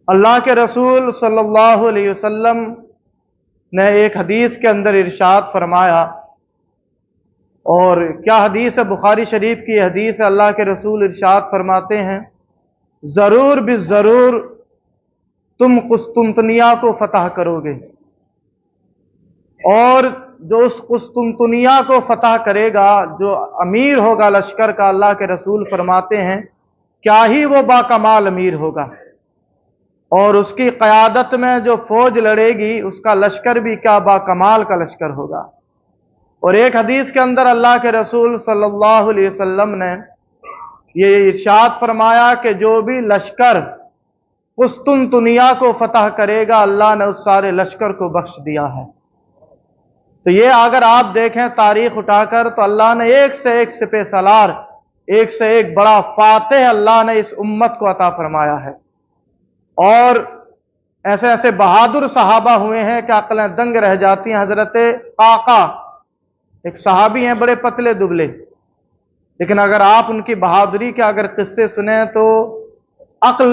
اللہ کے رسول صلی اللہ علیہ وسلم نے ایک حدیث کے اندر ارشاد فرمایا، اور کیا حدیث ہے، بخاری شریف کی حدیث ہے۔ اللہ کے رسول ارشاد فرماتے ہیں، ضرور بالضرور تم قسطنطنیہ کو فتح کرو گے، اور جو اس قسطنطنیہ کو فتح کرے گا، جو امیر ہوگا لشکر کا، اللہ کے رسول فرماتے ہیں کیا ہی وہ باکمال امیر ہوگا، اور اس کی قیادت میں جو فوج لڑے گی اس کا لشکر بھی کیا باکمال کا لشکر ہوگا۔ اور ایک حدیث کے اندر اللہ کے رسول صلی اللہ علیہ وسلم نے یہ ارشاد فرمایا کہ جو بھی لشکر قسطنطنیہ کو فتح کرے گا، اللہ نے اس سارے لشکر کو بخش دیا ہے۔ تو یہ اگر آپ دیکھیں تاریخ اٹھا کر، تو اللہ نے ایک سے ایک سپہ سالار، ایک سے ایک بڑا فاتح اللہ نے اس امت کو عطا فرمایا ہے، اور ایسے ایسے بہادر صحابہ ہوئے ہیں کہ عقلیں دنگ رہ جاتی ہیں۔ حضرت قعقاع ایک صحابی ہیں، بڑے پتلے دبلے، لیکن اگر آپ ان کی بہادری کے اگر قصے سنیں تو عقل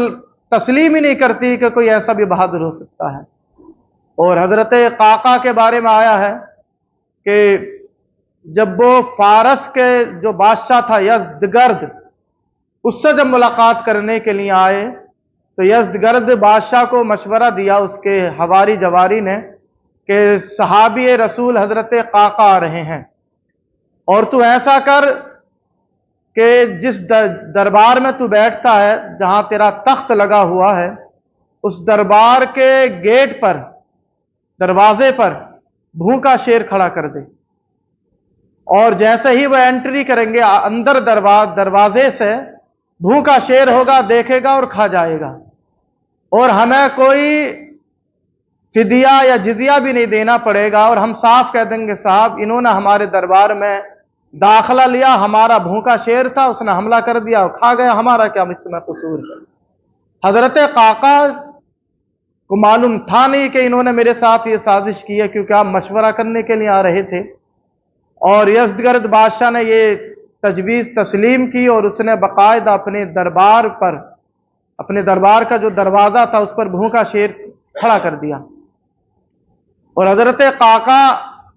تسلیم ہی نہیں کرتی کہ کوئی ایسا بھی بہادر ہو سکتا ہے۔ اور حضرت قعقاع کے بارے میں آیا ہے کہ جب وہ فارس کے جو بادشاہ تھا یزدگرد، اس سے جب ملاقات کرنے کے لیے آئے تو یزدگرد بادشاہ کو مشورہ دیا اس کے حواری جواری نے کہ صحابی رسول حضرت قعقاع آ رہے ہیں، اور تو ایسا کر کہ جس دربار میں تو بیٹھتا ہے، جہاں تیرا تخت لگا ہوا ہے، اس دربار کے گیٹ پر، دروازے پر بھوکا شیر کھڑا کر دے، اور جیسے ہی وہ انٹری کریں گے اندر دروازے سے بھوکا شیر ہوگا، دیکھے گا اور کھا جائے گا، اور ہمیں کوئی فدیہ یا جزیہ بھی نہیں دینا پڑے گا، اور ہم صاف کہہ دیں گے صاحب انہوں نے ہمارے دربار میں داخلہ لیا، ہمارا بھوکا شیر تھا، اس نے حملہ کر دیا اور کھا گیا، ہمارا کیا اس میں قصور ہے۔ حضرت قعقاع کو معلوم تھا نہیں کہ انہوں نے میرے ساتھ یہ سازش کی ہے، کیونکہ آپ مشورہ کرنے کے لیے آ رہے تھے، اور یزدگرد بادشاہ نے یہ تجویز تسلیم کی، اور اس نے باقاعدہ اپنے دربار پر، اپنے دربار کا جو دروازہ تھا اس پر بھوکا شیر کھڑا کر دیا۔ اور حضرت قعقاع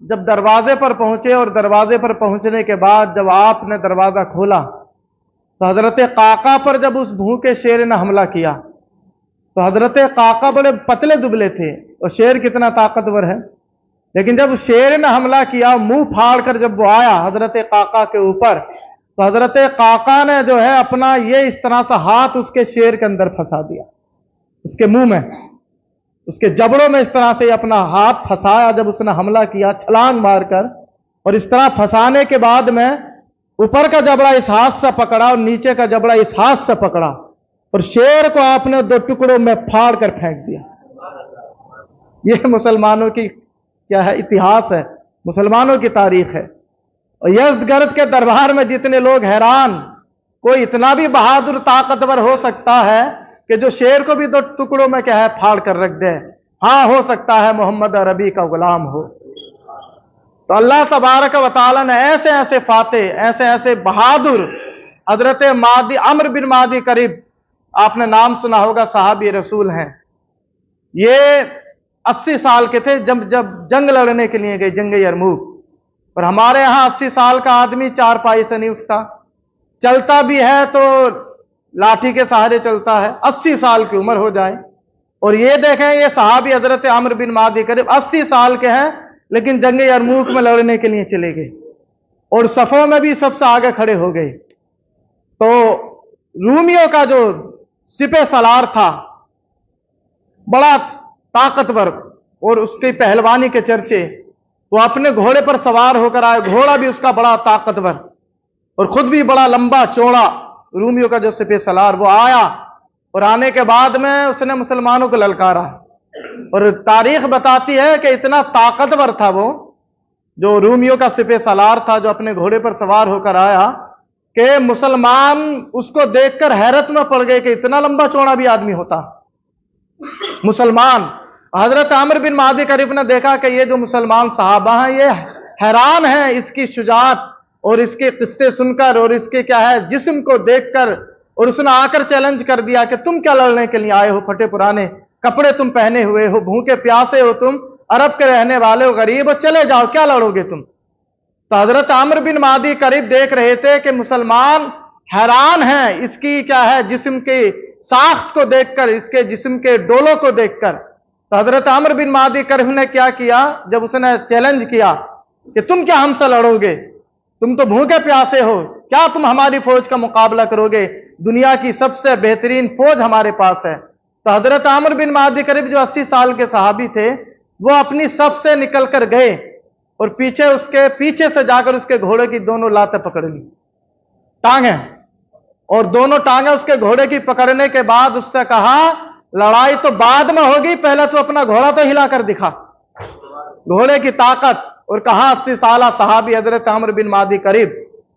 جب دروازے پر پہنچے، اور دروازے پر پہنچنے کے بعد جب آپ نے دروازہ کھولا تو حضرت قعقاع پر جب اس بھوکے شیر نے حملہ کیا، تو حضرت قعقاع بڑے پتلے دبلے تھے، اور شیر کتنا طاقتور ہے، لیکن جب شیر نے حملہ کیا، منہ پھاڑ کر جب وہ آیا حضرت قعقاع کے اوپر، تو حضرت قعقاع نے جو ہے اپنا یہ اس طرح سے ہاتھ اس کے شیر کے اندر پھنسا دیا، اس کے منہ میں، اس کے جبڑوں میں اس طرح سے اپنا ہاتھ پھنسایا جب اس نے حملہ کیا چھلانگ مار کر، اور اس طرح پھنسانے کے بعد میں اوپر کا جبڑا اس ہاتھ سے پکڑا اور نیچے کا جبڑا اس ہاتھ سے پکڑا، اور شیر کو آپ نے 2 ٹکڑوں میں پھاڑ کر پھینک دیا۔ یہ مسلمانوں کی کیا ہے، اتہاس ہے، مسلمانوں کی تاریخ ہے۔ اور یزدگرد کے دربار میں جتنے لوگ حیران، کوئی اتنا بھی بہادر طاقتور ہو سکتا ہے کہ جو شیر کو بھی 2 ٹکڑوں میں کیا ہے پھاڑ کر رکھ دے؟ ہاں، ہو سکتا ہے محمد عربی کا غلام ہو۔ تو اللہ تبارک و تعالی نے ایسے ایسے فاتح، ایسے ایسے بہادر، حضرت عمرو بن معدی کرب، آپ نے نام سنا ہوگا، صحابی رسول ہیں، یہ 80 سال کے تھے جب جنگ لڑنے کے لیے گئے، جنگ یرموک، اور ہمارے ہاں 80 سال کا آدمی چارپائی سے نہیں اٹھتا، چلتا بھی ہے تو لاٹھی کے سہارے چلتا ہے، 80 سال کی عمر ہو جائے۔ اور یہ دیکھیں، یہ صحابی حضرت عمرو بن معدی کرب 80 سال کے ہیں، لیکن جنگ یرموک میں لڑنے کے لیے چلے گئے، اور صفوں میں بھی سب سے آگے کھڑے ہو گئے۔ تو رومیوں کا جو سپہ سالار تھا، بڑا طاقتور، اور اس کی پہلوانی کے چرچے، وہ اپنے گھوڑے پر سوار ہو کر آئے، گھوڑا بھی اس کا بڑا طاقتور، اور خود بھی بڑا لمبا چوڑا، رومیوں کا جو سپہ سالار، وہ آیا، اور آنے کے بعد میں اس نے مسلمانوں کو للکارا، اور تاریخ بتاتی ہے کہ اتنا طاقتور تھا وہ جو رومیوں کا سپہ سالار تھا، جو اپنے گھوڑے پر سوار ہو کر آیا، کہ مسلمان اس کو دیکھ کر حیرت میں پڑ گئے کہ اتنا لمبا چوڑا بھی آدمی ہوتا مسلمان۔ حضرت عمرو بن معدی کرب نے دیکھا کہ یہ جو مسلمان صحابہ ہیں یہ حیران ہیں اس کی شجاعت اور اس کے قصے سن کر، اور اس کے کیا ہے جسم کو دیکھ کر और उसने आकर चैलेंज कर दिया कि तुम क्या लड़ने के लिए आए हो, फटे पुराने कपड़े तुम पहने हुए हो, भूखे प्यासे हो, तुम अरब के रहने वाले हो, गरीब हो, चले जाओ, क्या लड़ोगे तुम। तो हजरत आमिर बिन मादी करीब देख रहे थे कि मुसलमान हैरान हैं इसकी क्या है जिस्म की साख्त को देखकर, इसके जिस्म के डोलों को देखकर। तो हजरत आमिर बिन मादी करीब ने क्या किया, जब उसने चैलेंज किया कि तुम क्या हमसे लड़ोगे, तुम तो भूखे प्यासे हो, क्या तुम हमारी फौज का मुकाबला करोगे, दुनिया की सबसे बेहतरीन फौज हमारे पास है। तो हजरत आमिर बिन मादी करीब जो 80 साल के सहाबी थे, वो अपनी सफ से निकल कर गए और उसके पीछे से जाकर उसके घोड़े की दोनों लातें पकड़ ली, टांगे, और दोनों टांगे उसके घोड़े की पकड़ने के बाद उससे कहा लड़ाई तो बाद में होगी, पहले तो अपना घोड़ा तो हिलाकर दिखा, घोड़े की ताकत। और कहा 80 साल सहाबी हजरत आमिर बिन मादी करीब,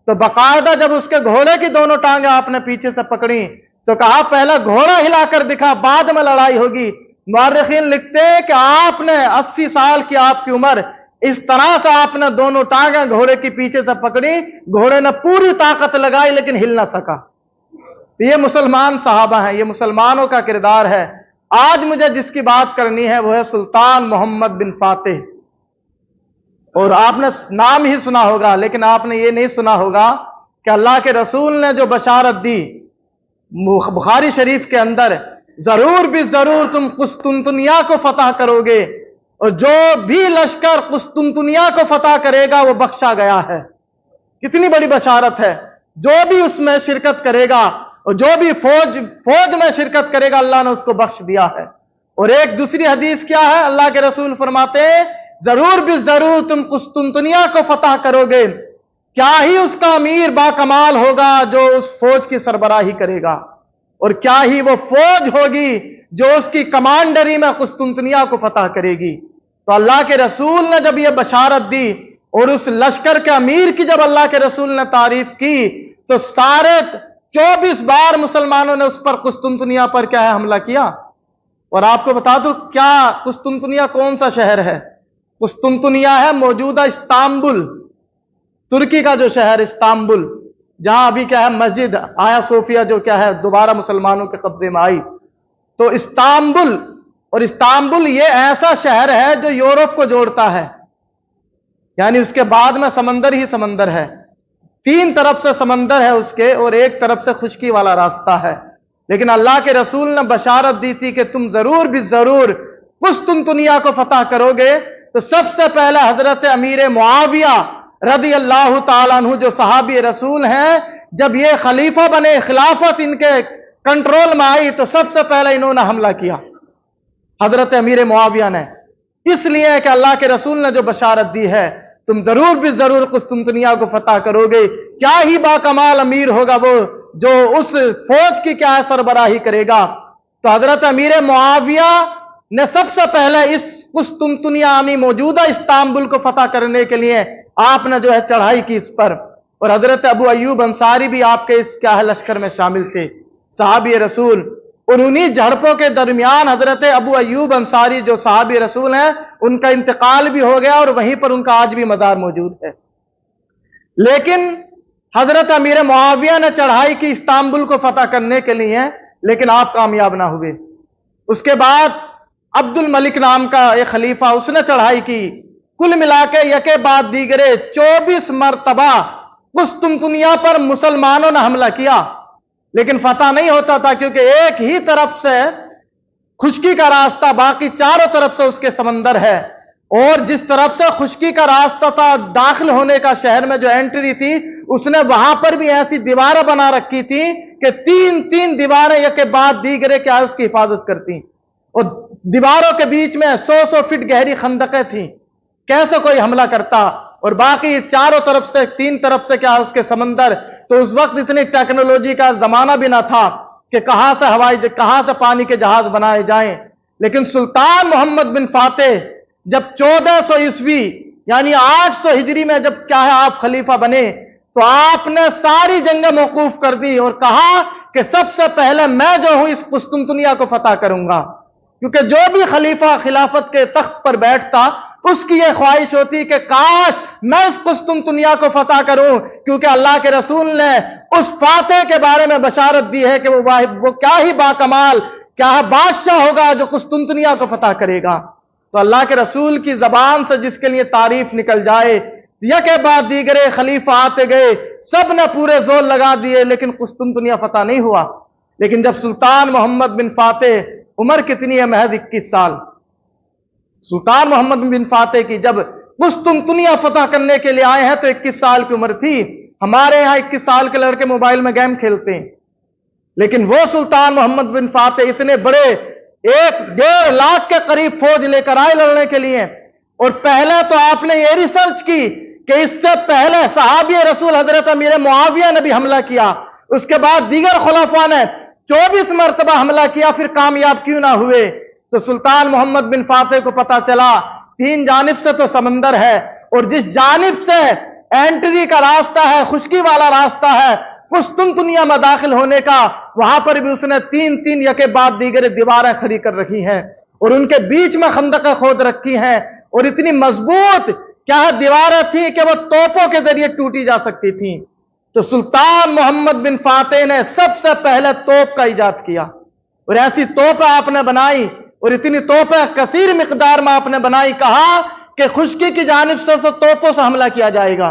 तो बकायदा जब उसके घोड़े की दोनों टांगे आपने पीछे से पकड़ी तो कहा पहला घोड़ा हिलाकर दिखा, बाद में लड़ाई होगी। मुअर्रिखीन लिखते हैं कि आपने 80 साल की आपकी उम्र, इस तरह से आपने दोनों टांगे घोड़े की पीछे से पकड़ी, घोड़े ने पूरी ताकत लगाई लेकिन हिल ना सका। तो ये मुसलमान सहाबा हैं, ये मुसलमानों का किरदार है। आज मुझे जिसकी बात करनी है वो है सुल्तान मोहम्मद बिन फातिह। और आपने नाम ही सुना होगा, लेकिन आपने ये नहीं सुना होगा कि अल्लाह के रसूल ने जो बशारत दी बुखारी शरीफ के अंदर, जरूर भी जरूर तुम कुस्तुनतुनिया को फतह करोगे, और जो भी लश्कर कुस्तुनतुनिया को फतह करेगा वो बख्शा गया है। कितनी बड़ी बशारत है, जो भी उसमें शिरकत करेगा और जो भी फौज में शिरकत करेगा अल्लाह ने उसको बख्श दिया है। और एक दूसरी हदीस क्या है, अल्लाह के रसूल फरमाते हैं जरूर भी जरूर तुम कुस्तुनतुनिया को फतह करोगे, क्या ही उसका अमीर बाकमाल होगा जो उस फौज की सरबराही करेगा, और क्या ही वो फौज होगी जो उसकी कमांडरी में कुस्तुनतुनिया को फतह करेगी। तो अल्लाह के रसूल ने जब यह बशारत दी और उस लश्कर के अमीर की जब अल्लाह के रसूल ने तारीफ की, तो सारे 24 बार मुसलमानों ने उस पर कुस्तुनतुनिया पर क्या है हमला किया। और आपको बता दो क्या कुस्तुनतुनिया कौन सा शहर है, कुस्तुनतुनिया है मौजूदा इस्तांबुल, तुर्की का जो शहर इस्तांबुल, जहां अभी क्या है मस्जिद आया सोफिया जो क्या है दोबारा मुसलमानों के कब्जे में आई। तो इस्तांबुल, और इस्तांबुल ये ऐसा शहर है जो यूरोप को जोड़ता है, यानी उसके बाद में समंदर ही समंदर है, 3 तरफ से समंदर है उसके और एक तरफ से खुश्की वाला रास्ता है। लेकिन अल्लाह के रसूल ने बशारत दी थी कि तुम जरूर भी जरूर कुस्तुनतुनिया को फतह करोगे। तो सबसे पहले हजरत अमीर मुआविया रदी अल्लाह ताला अन्हु जो सहाबी रसूल हैं, जब ये खलीफा बने, खिलाफत इनके कंट्रोल में आई, तो सबसे पहले इन्होंने हमला किया हजरत अमीर मुआविया ने, इसलिए कि अल्लाह के रसूल ने जो बशारत दी है तुम जरूर भी जरूर कुस्तुनतुनिया को फतह करोगे, क्या ही बाकमाल अमीर होगा वो जो उस फौज की क्या है सरबराही करेगा। तो हजरत अमीर मुआविया ने सबसे पहले इस कुस्तुनतुनिया यानी मौजूदा इस्तांबुल को फतह करने के लिए आपने जो है चढ़ाई की इस पर। और हजरत अबू अयूब अंसारी भी आपके इस क्या है लश्कर में शामिल थे, सहाबी रसूल। और उन्हीं झड़पों के दरमियान हजरत अबू अयूब अंसारी जो सहाबी रसूल हैं, उनका इंतकाल भी हो गया और वहीं पर उनका आज भी मजार मौजूद है। लेकिन हजरत अमीर मुआविया ने चढ़ाई की इस्तांबुल को फतह करने के लिए, लेकिन आप कामयाब ना हुए। उसके बाद अब्दुल मलिक नाम का एक खलीफा, उसने चढ़ाई की। कुल मिलाके यके बाद दीगरे 24 मरतबा कुस्तुनतुनिया पर मुसलमानों ने हमला किया, लेकिन फतह नहीं होता था, क्योंकि एक ही तरफ से खुश्की का रास्ता, बाकी चारों तरफ से उसके समंदर है। और जिस तरफ से खुश्की का रास्ता था दाखिल होने का शहर में जो एंट्री थी, उसने वहां पर भी ऐसी दीवारें बना रखी थी कि 3-3 दीवारें एक के बाद दीगरे क्या उसकी हिफाजत करती, और दीवारों के बीच में 100-100 फीट गहरी खंदकें थी। कैसे कोई हमला करता, और बाकी चारों तरफ से 3 तरफ से क्या उसके समंदर। तो उस वक्त इतनी टेक्नोलॉजी का जमाना भी ना था कि कहां से पानी के जहाज बनाए जाएं। लेकिन सुल्तान मोहम्मद बिन फातिह जब 1400 ईस्वी यानी 800 हिजरी में जब क्या है आप खलीफा बने, तो आपने सारी जंगें मौकूफ कर दी और कहा कि सबसे पहले मैं जो हूं इस कुस्तुनतुनिया को फतह करूंगा, क्योंकि जो भी खलीफा खिलाफत के तख्त पर बैठता उसकी ये ख्वाहिश होती कि काश मैं इस कुस्तुनतुनिया को फतह करूं, क्योंकि अल्लाह के रसूल ने उस फातेह के बारे में बशारत दी है कि वो क्या ही बाकमाल, क्या बादशाह होगा जो कुस्तुनतुनिया को फतह करेगा। तो अल्लाह के रसूल की जबान से जिसके लिए तारीफ निकल जाए, यके बाद दीगरे खलीफा आते गए, सब ने पूरे जोर लगा दिए, लेकिन कुस्तुनतुनिया फतह नहीं हुआ। लेकिन जब सुल्तान मोहम्मद बिन फातेह, उम्र कितनी है, महज 21 साल, सुल्तान मोहम्मद बिन फातेह की जब कुस्तुनतुनिया फतह करने के लिए आए हैं तो 21 साल की उम्र थी। हमारे यहां 21 साल के लड़के मोबाइल में गेम खेलते हैं, लेकिन वो सुल्तान मोहम्मद बिन फातेह इतने बड़े 1.5 लाख के करीब फौज लेकर आए लड़ने के लिए। और पहले तो आपने ये रिसर्च की कि इससे पहले सहाबी रसूल हजरत अमीर मुआविया ने भी हमला किया, उसके बाद दीगर खुलाफा ने 24 मरतबा हमला किया, फिर कामयाब क्यों ना हुए। तो सुल्तान मोहम्मद बिन फातेह को पता चला 3 जानिब से तो समंदर है, और जिस जानिब से एंट्री का रास्ता है, खुश्की वाला रास्ता है कुस्तुनतुनिया में दाखिल होने का, वहां पर भी उसने 3-3 यके बाद दीगर दीवारें खड़ी कर रखी हैं, और उनके बीच में खंदकें खोद रखी हैं, और इतनी मजबूत क्या दीवारें थी कि वो तोपों के जरिए टूटी जा सकती थी। तो सुल्तान मोहम्मद बिन फातेह ने सबसे पहले तोप का इजाद किया, और ऐसी तोपें आपने बनाई, और इतनी तोपें कसीर मिकदार में आपने बनाई, कहा कि खुश्की की जानिब से तोपों से हमला किया जाएगा,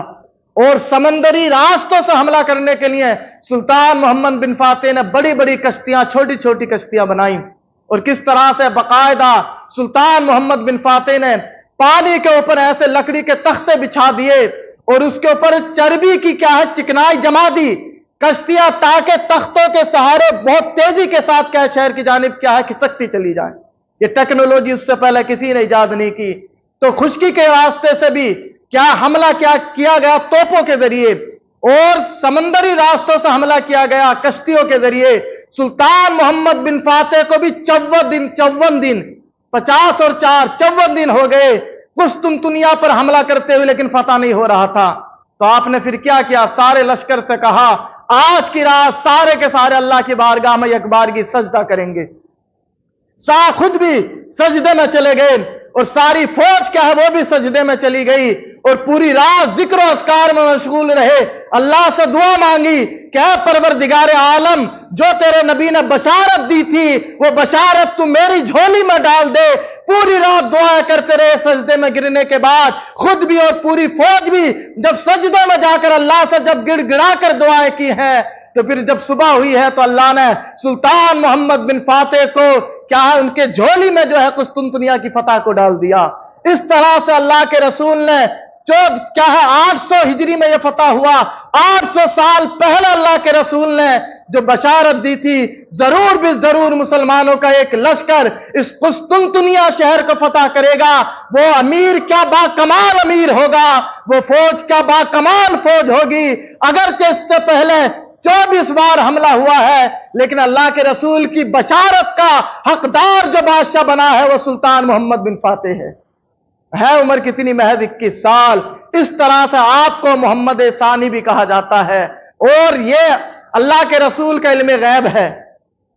और समंदरी रास्तों से हमला करने के लिए सुल्तान मोहम्मद बिन फातेह ने बड़ी बड़ी कश्तियां, छोटी छोटी कश्तियां बनाई। और किस तरह से बाकायदा सुल्तान मोहम्मद बिन फातेह ने पानी के ऊपर ऐसे लकड़ी के तख्ते बिछा दिए, और उसके ऊपर चर्बी की क्या है चिकनाई जमा दी, कश्तियां ताकि तख्तों के सहारे बहुत तेजी के साथ क्या शहर की जानिब क्या है खिसकती चली जाए। ये टेक्नोलॉजी उससे पहले किसी ने इजाद नहीं की। तो खुश्की के रास्ते से भी क्या हमला क्या किया गया, तोपों के जरिए, और समंदरी रास्तों से हमला किया गया कश्तियों के जरिए। सुल्तान मोहम्मद बिन फातेह को भी 54 दिन 50 और 4 54 दिन हो गए कुस्तुनतुनिया पर हमला करते हुए, लेकिन फतह नहीं हो रहा था। तो आपने फिर क्या किया, सारे लश्कर से कहा आज की रात सारे के सारे अल्लाह की बारगाह में एक बारगी सजदा करेंगे। खुद भी सजदे में चले गए, और सारी फौज क्या है वो भी सजदे में चली गई, और पूरी रात जिक्र अस्कार में मशगूल रहे। अल्लाह से दुआ मांगी कि ऐ परवरदिगार आलम, जो तेरे नबी ने बशारत दी थी वो बशारत तू मेरी झोली में डाल दे। पूरी रात दुआ करते रहे। सजदे में गिरने के बाद खुद भी और पूरी फौज भी जब सजदों में जाकर अल्लाह से जब गिड़गिड़ा कर दुआएं की हैं, तो फिर जब सुबह हुई है तो अल्लाह ने सुल्तान मोहम्मद बिन फातेह को क्या है उनके झोली में जो है कुस्तुनतुनिया की फतह को डाल दिया। इस तरह से अल्लाह के रसूल ने क्या है 800 हिजरी में यह फतह हुआ। 800 साल पहले अल्लाह के रसूल ने जो बशारत दी थी, जरूर भी जरूर मुसलमानों का एक लश्कर इस कुस्तुनतुनिया शहर को फतह करेगा। वो अमीर क्या बाकमाल अमीर होगा, वो फौज क्या बाकमाल फौज होगी। अगरचे इससे पहले 24 बार हमला हुआ है, लेकिन अल्लाह के रसूल की बशारत का हकदार जो बादशाह बना है वो सुल्तान मोहम्मद बिन फातेह है। उम्र कितनी, महज 21 साल। इस तरह से आपको मोहम्मद सानी भी कहा जाता है, और ये अल्लाह के रसूल का इल्म गैब है।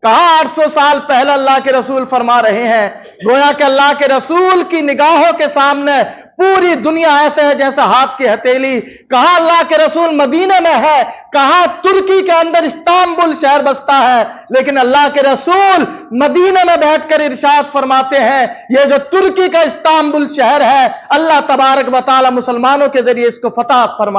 कहा 800 साल पहले अल्लाह के रसूल फरमा रहे हैं, गोया कि अल्लाह के रसूल की निगाहों के सामने पूरी दुनिया ऐसे है जैसे हाथ की हथेली। कहा अल्लाह के रसूल मदीने में है, कहा तुर्की के अंदर इस्तांबुल शहर बसता है, लेकिन अल्लाह के रसूल मदीने में बैठकर इरशाद फरमाते हैं ये जो तुर्की का इस्तांबुल शहर है, अल्लाह तबारक व तआला मुसलमानों के जरिए इसको फतह फरमा